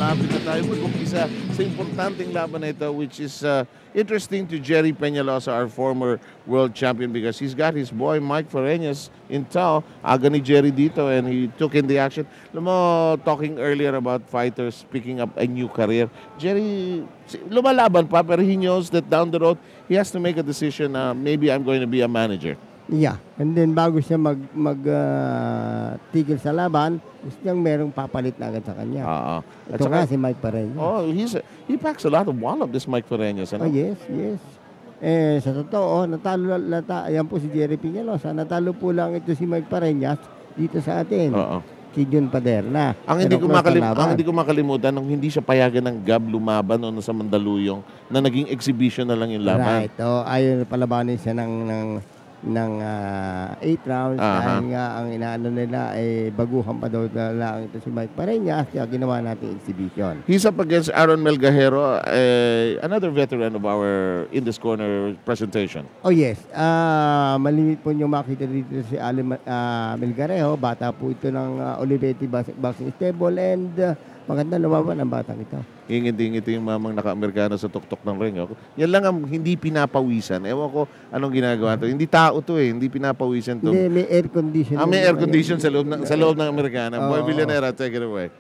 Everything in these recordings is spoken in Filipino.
malapit na tayo mag-umpisa sa importanteng laban na ito, which is interesting to Jerry Peñalosa, our former world champion, because he's got his boy Mike Fariñas in tow. Aga ni Jerry dito and he took in the action. Alam mo, talking earlier about fighters picking up a new career, Jerry lumalaban pa, pero he knows that down the road, he has to make a decision, maybe I'm going to be a manager. Yeah, and then bago siya tigil sa laban, gusto niyang merong papalit na agad sa kanya. Ito nga si Mike Fariñas. Oh, he packs a lot of wallop, this Mike Fariñas. Ano? Oh, yes. Sa totoo, ayan po si Jerry Peñalosa, natalo po lang ito si Mike Fariñas dito sa atin. Si Jun Paderna. Ang hindi ko makalimutan, nung hindi siya payagan ng GAB lumaban o sa Mandaluyong, na naging exhibition na lang yung laban. Right. Ayaw palabanin siya ng 8 rounds dahil nga ang inaano nila ay baguhan pa daw lang ito si Mike Fariñas, kaya ginawa natin exhibition. He's up against Aaron Melgajero, another veteran of our In This Corner presentation. Oh yes, malimit po nyo makita dito si Aaron Melgajero, bata po ito ng Olivetti Boxing Stable, and maganda lumaban ang batang ito. Ngiti-ngiti yung mamang naka-Amerikano sa tuktok ng ring. Yan lang ang hindi pinapawisan. Ewan ko anong ginagawa to. Hindi tao to eh. Hindi pinapawisan to. Hindi, may air condition. May air condition sa loob ng Amerikano. Boy Villanera, take it away.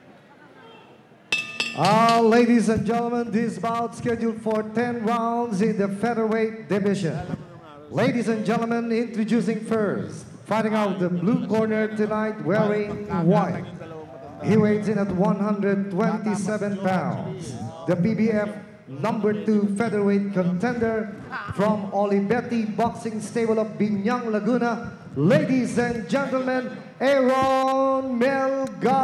Ladies and gentlemen, this bout scheduled for 10 rounds in the featherweight division. Ladies and gentlemen, introducing first, fighting out the blue corner tonight wearing white. He weighs in at 127 pounds. The PBF number 2 featherweight contender from Olivetti Boxing Stable of Binyang, Laguna. Ladies and gentlemen, Aaron Melgajero.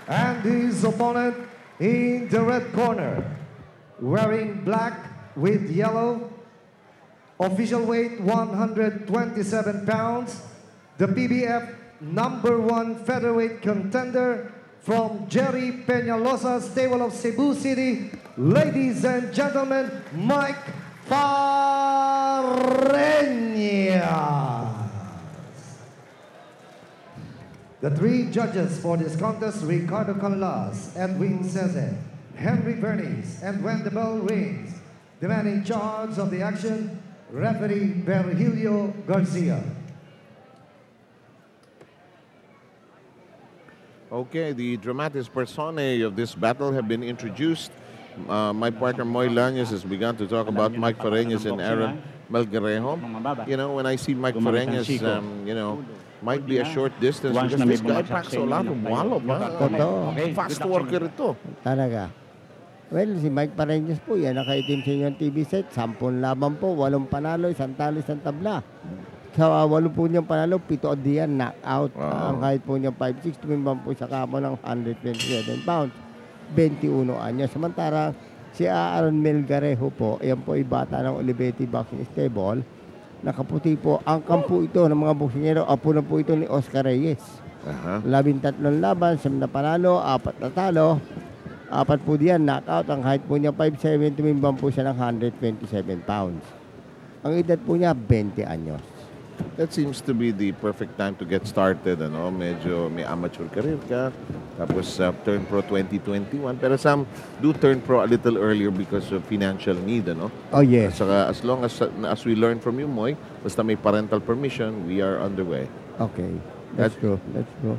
And his opponent in the red corner, wearing black with yellow. Official weight 127 pounds. The PBF number 1 featherweight contender from Jerry Peñalosa Stable of Cebu City. Ladies and gentlemen, Mike Fariñas. The 3 judges for this contest, Ricardo Canlas, Edwin Cese, Henry Bernice, and when the bell rings, the man in charge of the action, referee Virgilio Garcia. Okay, the dramatis personae of this battle have been introduced. My partner Moy Lañez has begun to talk about Mike Fariñas and Aaron Melgajero. You know, when I see Mike Fariñas, might be a short distance because this guy packs a lot of wallop. Fast worker ito. Talaga. Well, si Mike Fariñas po, yan nakaitim sa inyong TV set. 10 laban po, 8 panalo, 1 talo, 1 tabla. Sa 8 po niyang panalo, 7 diyan knockout. Ang height po niyang 5'6", tumimbang po sa kamo ng 127 pounds. 21 anyo. Samantara, si Aaron Melgajero po, yan po ay bata ng Olivetti Boxing Stable. Nakaputi po. Ang kampo ito ng mga boksingero, apo na po ito ni Oscar Reyes. 13 laban, 7 na panalo, 4 na talo. 4 po diyan knockout. Ang height po niya 5'7", tumimbang po siya ng 127 pounds. Ang edad po niya, 20 anyos. That seems to be the perfect time to get started. Medyo may amateur career ka. Tapos turn pro 2021. Pero some do turn pro a little earlier because of financial need. Oh, yes. Saka as long as we learn from you, Moy, basta may parental permission, we are underway. Okay. That's true.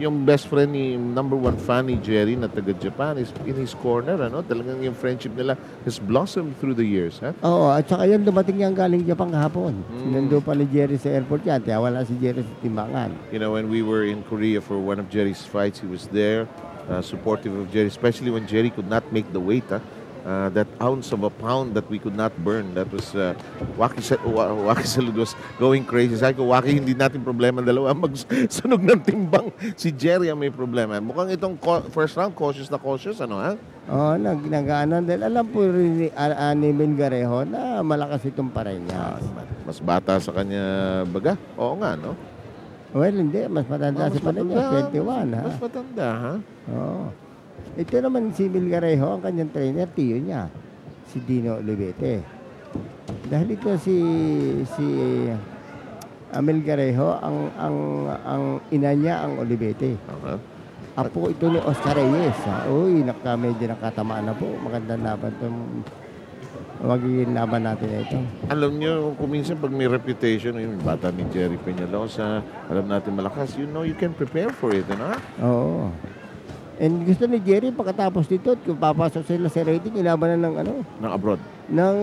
Yung best friend ni number 1 fan ni Jerry na taga-Japan is in his corner. Talagang yung friendship nila has blossomed through the years. Oo, at saka yan dumating yan galing Japan kahapon. Sinando pa ni Jerry sa airport yan. Kaya wala si Jerry sa timbangan. You know, when we were in Korea for one of Jerry's fights, he was there, supportive of Jerry, especially when Jerry could not make the weight. That ounce of a pound that we could not burn. That was, Waki Salud was going crazy. Sabi ko, Waki, hindi natin problema dalawa. Magsunog ng timbang. Si Jerry ang may problema. Mukhang itong first round, cautious, ha? Oo, nag-ano. Dahil alam po rin ni Melgajero na malakas itong Fariñas. Mas bata sa kanya baga? Oo nga, no? Well, hindi. Mas matanda si Fariñas. 21, ha? Mas matanda, ha? Oo. Ito naman si Melgajero, ang kanyang trainer, tiyo niya, si Dino Olivetti. Dahil ito si Amel Garejo, ang ina niya ang Olivete. Okay. Apo ito ni Oscar Reyes. Uy, medyo nakatamaan na po. Magandang laban itong magiging laban natin na ito. Alam nyo, kung minsan pag may reputation, yung bata ni Jerry Peñalosa, alam natin malakas, you know, you can prepare for it, ano? Oo. And gusto ni Jerry, pagkatapos dito, kung papasok sila sa rating, ilaban na ng ano? Ng abroad. Ng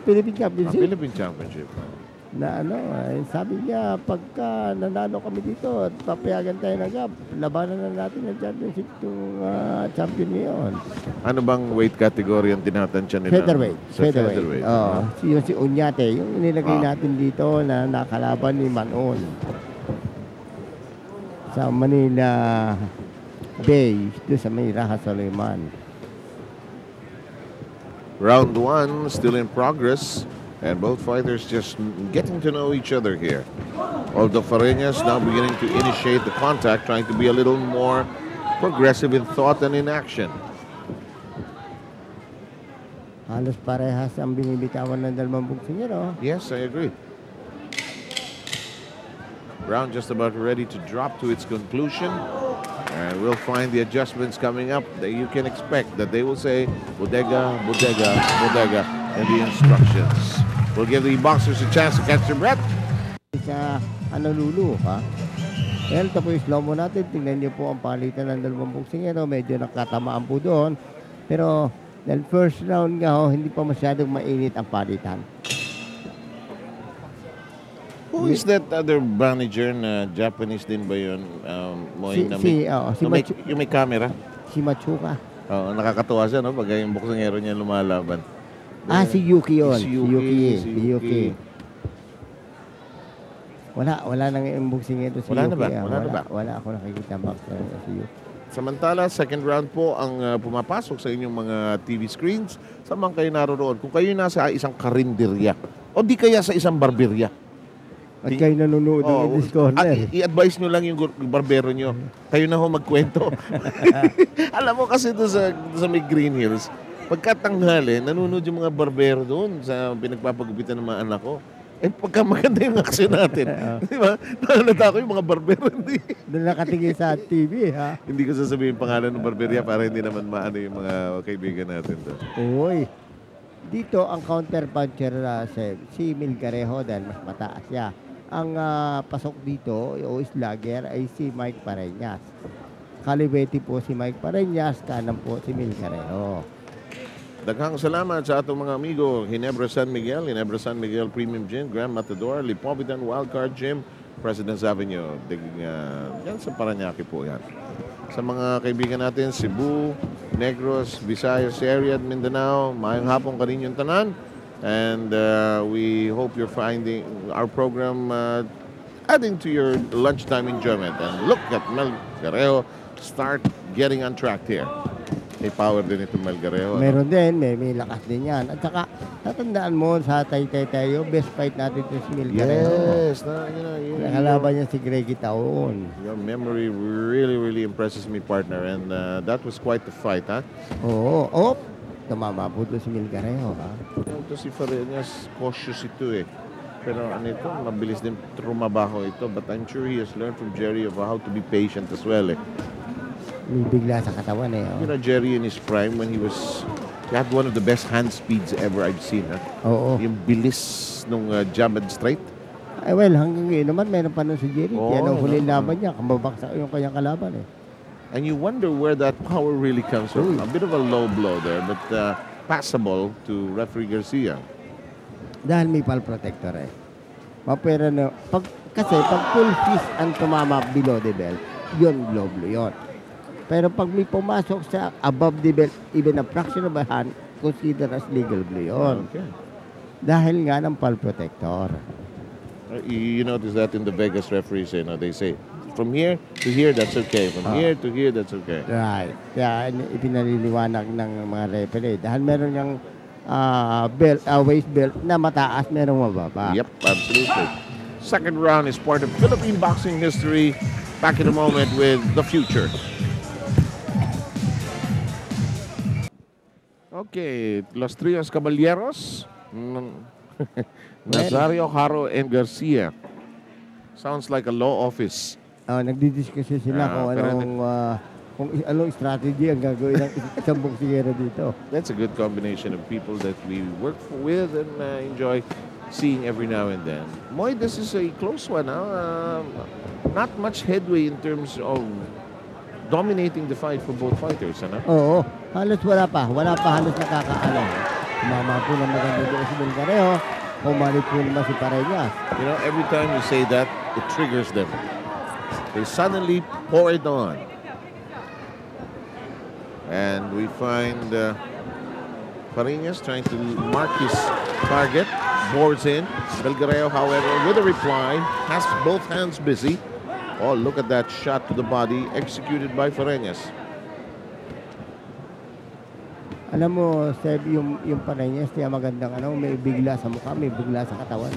Philippine Championship. Philippine Championship. Na ano, sabi niya, pagka nanalo kami dito at papayagan tayo ng gap, labanan na natin ang championship itong champion ngayon. Ano bang weight category ang tinatansya nila? Featherweight. Sa featherweight. Oo. Si Unyate, yung nilagay natin dito na nakalaban ni Manon. Sa Manila Bay, doon sa may Raha Soliman. Round 1 still in progress. And both fighters just getting to know each other here. Although Fareñas now beginning to initiate the contact, trying to be a little more progressive in thought and in action. Halos parehas ang binibitawan ng dalawang boksingero. Yes, I agree. Round just about ready to drop to its conclusion. And we'll find the adjustments coming up that you can expect that they will say, bodega, bodega, bodega, and the instructions. We'll give the boxers a chance to catch their breath. Sa Honolulu, ha? Well, ito po yung slow mo natin. Tingnan niyo po ang palitan ng dalawang boksingero. Medyo nakatamaan po doon. Pero, dahil first round nga ho, hindi pa masyadong mainit ang palitan. Who is that other manager na Japanese din ba yun? Yung may camera? Si Machuka. Oh, nakakatuwa siya, no? Pag yung boksingero niya lumalaban. Si Yuki yun. Si Yuki. Wala nang boksingero si wala Yuki. Na ba? Wala ako nakikita boxer si Yuki. Samantala, second round po ang pumapasok sa inyong mga TV screens. Saan man kayo naroon? Kung kayo nasa isang karinderya o di kaya sa isang barberya. At kayo nanonood ng this corner. I-advise nyo lang yung barbero nyo. Kayo na ho magkwento. Alam mo kasi doon sa may Green Hills, pagkatanghali, nanonood yung mga barbero doon sa pinagpapagupitan ng mga anak ko. Pagka maganda yung aksyon natin. Di ba? Nakalata ko yung mga barbero. Doon nakatingin sa TV, ha? Hindi ko sasabihin pangalan ng barberya para hindi naman maano yung mga kaibigan natin doon. Uy. Dito, ang counter-puncher si Mil Garejo dahil mas mataas siya. Ang pasok dito, o slugger, ay si Mike Pareñas. Kaliwete po si Mike Pareñas, kanan po si Mil Garejo. Daghang salamat sa atong mga amigo, Ginebra San Miguel Premium Gym, Grand Matador, Lipovitan Wildcard Gym, President's Avenue. Yan sa Parañaque po yan. Sa mga kaibigan natin, Cebu, Negros, Visayas area at Mindanao, mayang hapon ka rin yung tanan. And we hope you're finding our program adding to your lunchtime enjoyment. And look at Mel Garejo start getting on track here. May power din ito Mel Garejo. Meron din, may lakas din yan. At saka, tatandaan mo sa tayo, best fight natin ito si Mil Garejo. Yes. Nakalaban niya si Greggy Taon. Your memory really impresses me, partner. And that was quite the fight, ha? Oo. Tumama po ito si Mil Garejo, ha? Ito si Fareñas, cautious ito eh. Pero ano ito, mabilis din trumabaho ito. But I'm sure he has learned from Jerry of how to be patient as well eh. May bigla sa katawan eh. Oh. You know, Jerry in his prime when he had one of the best hand speeds ever I've seen. Ha? Oo. Yung bilis nung jab and straight. Well, hanggang ngayon naman, meron pa nun si Jerry. Yan ang huling laban niya. Kamabaksak yung kanyang kalaban eh. And you wonder where that power really comes from. A bit of a low blow there, but passable to referee Garcia. Dahil may pal protector eh. Mapera na, kasi pag full fist ang tumama below the belt, yun low blow yun. Pero pag may pumasok sa above the belt, even a fraction of a hand, consider as legal blow yun. Okay. Dahil nga ng pal protector. You notice that in the Vegas referees, they say, from here to here, that's okay. From here to here, that's okay. Right. Kaya ipinaliliwanag ng mga referee. Dahil meron yung waist belt na mataas, merong mababa. Yep, absolutely. Second round is part of Philippine boxing history. Back in a moment with the future. Okay, Los Trios Caballeros. Nazario, Haro, and Garcia. Sounds like a law office. Nagdidiscuss sila kung anong strategy ang gagawin ng isang boksingero dito. That's a good combination of people that we work with and enjoy seeing every now and then. Moy, this is a close one. Not much headway in terms of dominating the fight for both fighters. Oo, halos wala pa halos nakakaano. Mama po na maganda doon si Melgarejo, pumalit po naman si Pareñas. You know, every time you say that, it triggers them. They suddenly pour it on. And we find Pareñas trying to mark his target, boards in. Melgarejo, however, with a reply, has both hands busy. Oh, look at that shot to the body executed by Pareñas. Alam mo, Seb, yung Pareñas, niya magandang may bigla sa mukha, may bigla sa katawan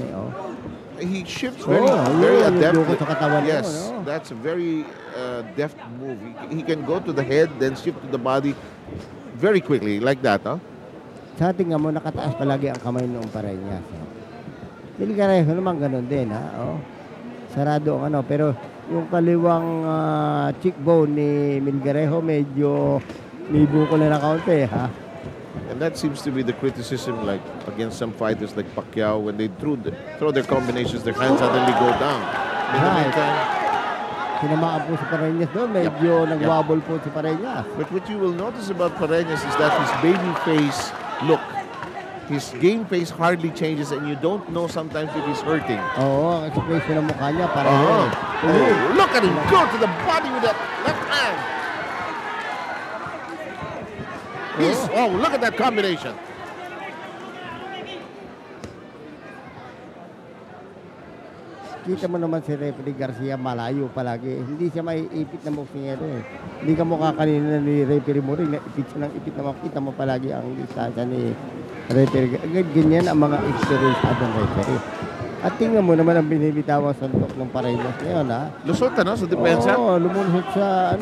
He shifts very adeptly. Sa katawan yes, that's a very deft move. He can go to the head, then shift to the body very quickly, like that, huh? Sa tingnan mo, nakataas palagi ang kamay ng Pareñas. Melgarejo naman ganun din, sarado ang pero yung kaliwang cheekbone ni Melgarejo medyo may buko na kaunti, And that seems to be the criticism, like against some fighters like Pacquiao, when they throw their combinations, their hands suddenly go down. In the meantime, tinamaan po si Pareñas doon, medyo nagwabol po si Pareñas. But what you will notice about Pareñas is that his baby face look, his game face hardly changes, and you don't know sometimes if he's hurting. Oo, ang expression ng mukha niya parang look at him go to the body with that left hand. Look at that combination. Kita mo naman si Referee Garcia, malayo palagi. Hindi siya maiipit na boksingero Hindi ka mukha kanina ni Referee mo rin, ipit siya ng ipit na makita mo palagi ang distansya ni Referee. Ganyan ang mga experienceadong referee. At tingnan mo naman ang binibitawang suntok ng Pareñas ngayon, Lusot, sa depensa? Oo, lumulusot sa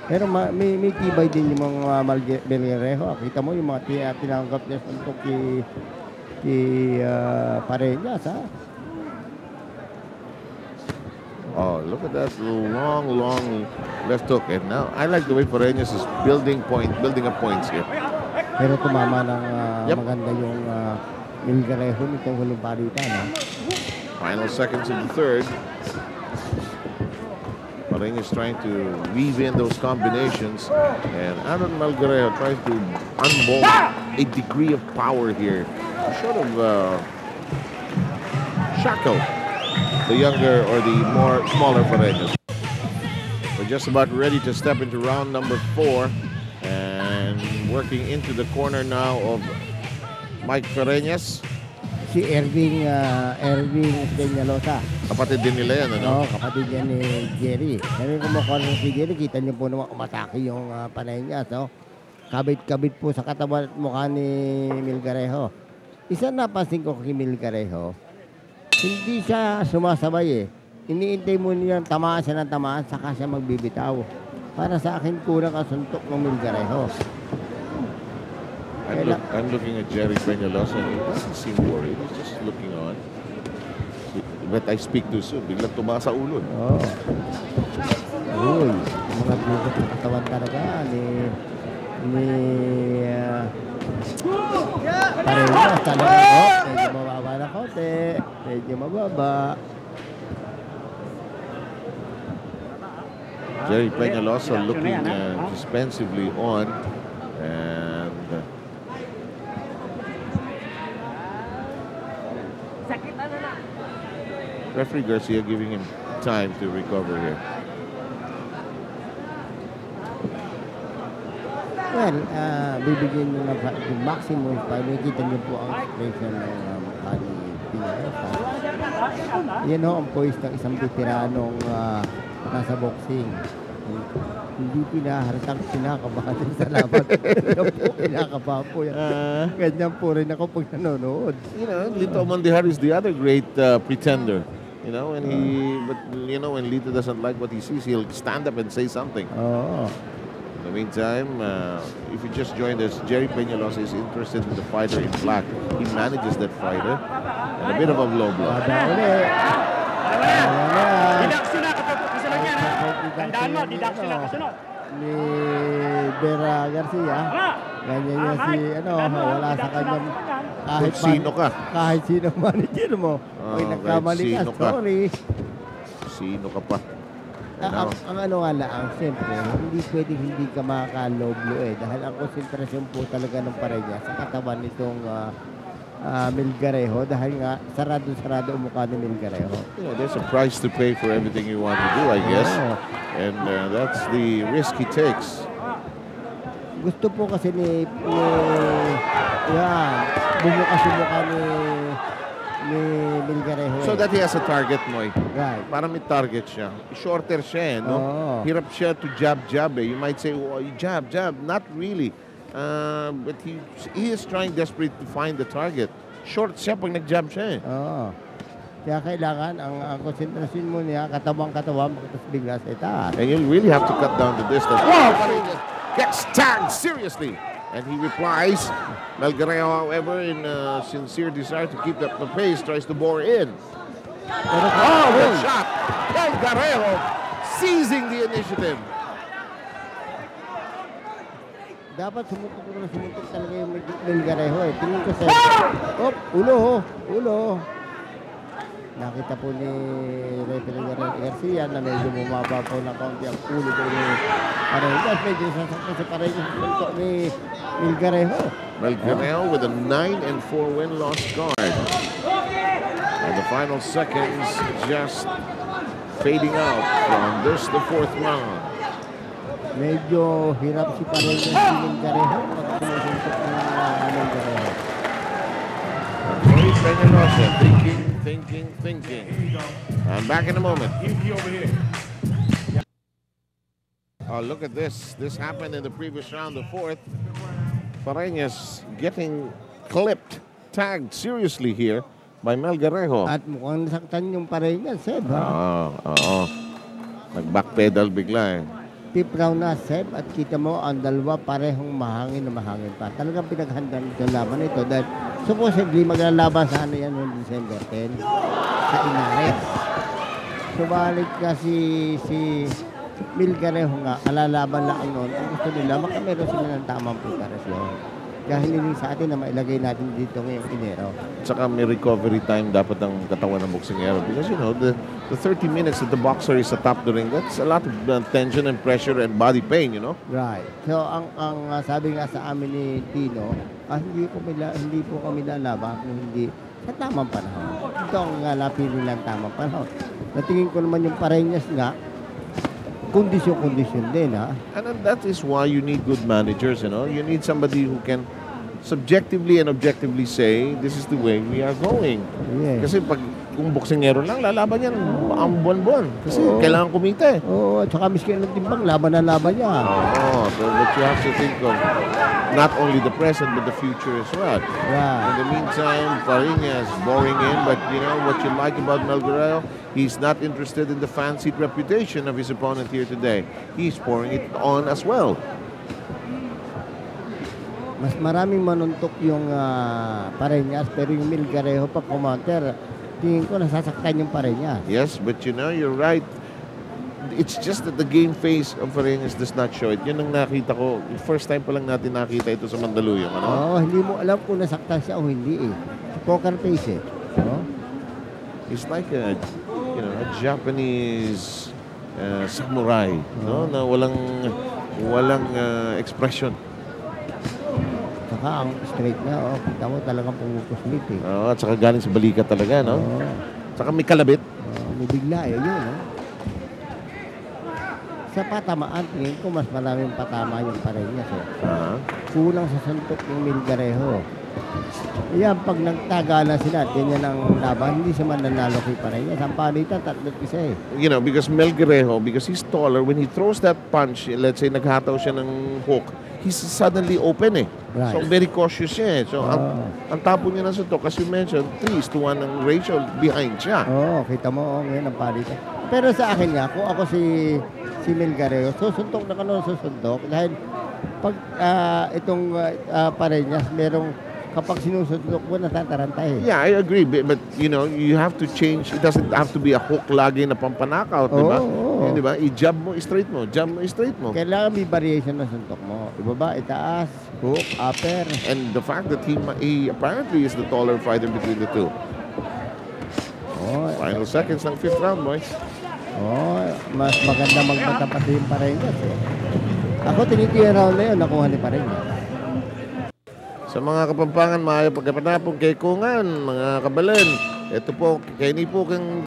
Pero may tibay din yung mga Melgarejo. Kita mo yung mga tinanggap niya suntok kay Pareñas, Oh, look at that long left hook. And now, I like the way Pareñas is building up points here. Pero tumama ng maganda yung Melgarejo nitong huling palitan. Final seconds of the third. Pareñas trying to weave in those combinations, and Aaron Melgarejo trying to unbolt a degree of power here to sort of shackle the younger or the smaller Pareñas. We're just about ready to step into round number 4, and working into the corner now of Mike Pareñas. Si Erving Peñalosa. Kapatid din nila yan, Oo, kapatid yan ni Jerry. Sabi ko mo si Jerry, kita niyo po naman umatake yung Pareñas. Kabit-kabit po sa katawan at mukha ni Melgarejo. Isa napansin ko kay Melgarejo, hindi siya sumasabay Iniintay mo niya tamaan siya ng tamaan, saka siya magbibitaw. Para sa akin, kurang ang suntok ng Melgarejo. I'm looking at Jerry Peñalosa, and he doesn't seem worried. He's just looking on. But I speak too soon. Biglang tumasa ulo. Uy, mga bugot ng katawan talaga ni Pareñas talaga. Medyo mababa na konti. Medyo mababa. Jerry Peñalosa looking dispensively on, and referee Garcia giving him time to recover here. Well, bibigyan nyo ng maximum pa. Nakikita nyo po ang expression ng mukha ni Peñalosa. Yan ang poise ng isang veteranong nasa boxing. Hindi pinaharatang pinakabahan sa laban. Pinakabahan po yan. Ganyan po rin ako pag nanonood. You know, Lito Mandihar is the other great pretender. You know, when Lito doesn't like what he sees, he'll stand up and say something. Oo. In the meantime, if you just joined us, Jerry Peñalosa is interested in the fighter in black. He manages that fighter. And a bit of a low blow. Tandaan mo, didak sila kasunod. Ni Vera Garcia. Ganyan niya si, wala sa kanyang kahit sino ka. Kahit sino manager mo. Pag nagkamali ka, sorry. Sino ka pa? Ang ano nga lang, siyempre, hindi pwedeng hindi ka makaka-low blow dahil ang konsentrasyon po talaga ng Pareñas sa katawan nitong Melgarejo dahil nga sarado-sarado ang mukha ni Melgarejo. There's a price to pay for everything you want to do, I guess. And that's the risk he takes. Gusto po kasi ni bumukas yung mukha ni Melgarejo. So that he has a target, Moy. Right. Para may target siya. Shorter siya, no? Hirap siya to jab. You might say, oh, jab. Not really. But he is trying desperately to find the target. Short siya pag nag-jab siya Kaya kailangan ang konsentrasyon mo niya, katawang-katawang, tapos bigla sa itaas. And you really have to cut down the distance. Wow! Gets tagged seriously. And he replies. Melgarejo, however, in sincere desire to keep up the pace, tries to bore in. Good shot! Melgarejo seizing the initiative. Dapat sumutok talaga yung Melgarejo Tingin ko sa... Ulo. Nakita po ni Referee Garcia na medyo bumaba po ng kaunti ang ulo po ni Pareñas. Medyo sasaktan si Pareñas sa suntok ni Melgarejo. Melgarejo with a 9-4 win-loss card. And the final seconds just fading out from this, the fourth round. Medyo hirap si Pareñas si Melgarejo pag sumusuntok ng Melgarejo. Peñalosa thinking. I'm back in a moment. Oh, look at this. This happened in the previous round, the fourth. Pareñas getting clipped, tagged seriously here by Melgarejo. At mukhang nasaktan yung Pareñas, Seb. Nag-backpedal bigla Fifth round na, Seb, at kita mo ang dalawa parehong mahangin pa. Talagang pinaghandaan itong laban ito dahil supposedly maglalaban sa yan noong December 10 sa Inares. Subalit ka si Melgarejo nga, kalalaban lang noon. Ang gusto nila, makameron sila ng tamang preparasyon. Kaya hindi sa atin na mailagay natin dito ngayong Enero. Saka may recovery time dapat ng katawan ng boksingero because the 30 minutes that the boxer is atop the ring, that's a lot of tension and pressure and body pain, Right. So ang sabi nga sa amin ni Tino, hindi po kami lalaban kung hindi sa tamang panahon. Ito ang napili lang tamang panahon. Natingin ko naman yung Pareñas nga, kondisyon din, And that is why you need good managers, You need somebody who can subjectively and objectively say, this is the way we are going. Yeah. Kasi kung boksingero lang, lalaban yan ang buwan-buwan. Kasi kailangan kumita at saka miskin ng timbang, laban niya. So what you have to think of, not only the present, but the future as well. Right. In the meantime, Pareñas boring in, but what you like about Melgarejo, he's not interested in the fancied reputation of his opponent here today. He's pouring it on as well. Mas maraming manuntok yung Pareñas, pero yung Melgarejo pag counter, tingin ko nasasaktan yung Pareñas. Yes, but you're right. It's just that the game face of Pareñas does not show it. Yun ang nakita ko. First time pa lang natin nakita ito sa Mandaluyong. Hindi mo alam kung nasaktan siya o hindi Poker face He's like a Japanese samurai, na walang expression. Saka ang straight niya, kita mo talagang pumupuslit at saka galing sa balikat talaga, Saka may kalabit. May bigla yun, Sa patamaan, tingin ko mas maraming patama yung Pareñas, Kulang sa suntok ng Melgarejo. Yan, pag nagtagala sila, ganyan ang laban, hindi siya man nanalo kay Pareñas. Ang palitan, 3-1 Because Melgarejo, because he's taller, when he throws that punch, let's say naghataw siya ng hook, he's suddenly open Right. So very cautious siya So ang tapo niya ng suntok, as you mentioned, 3-1 ang ratio behind siya. Kita mo, ngayon ang palitan. Pero sa akin nga, kung ako si si Melgareo, susuntok na kanon susuntok dahil pag itong Pareñas, merong kapag sinusuntok mo, natatarantay. Yeah, I agree. But, you know, you have to change. It doesn't have to be a hook lagi na pampanakaw, di ba? Oo. Di ba? I-jab mo, straight mo. Jab mo, straight mo. Kailangan may variation ng suntok mo. Ibaba, itaas, hook, upper. And the fact that he apparently is the taller fighter between the two. Oh, Final seconds ng 5th round, boys. mas maganda magmatapat yung Pareñas eh. Ako, tinitiyan round na yun, nakuha ni Pareñas. Sa mga Kapampangan, maayo pagkapanapong kay Kungan, mga kabalan. Ito po, kay ni po kang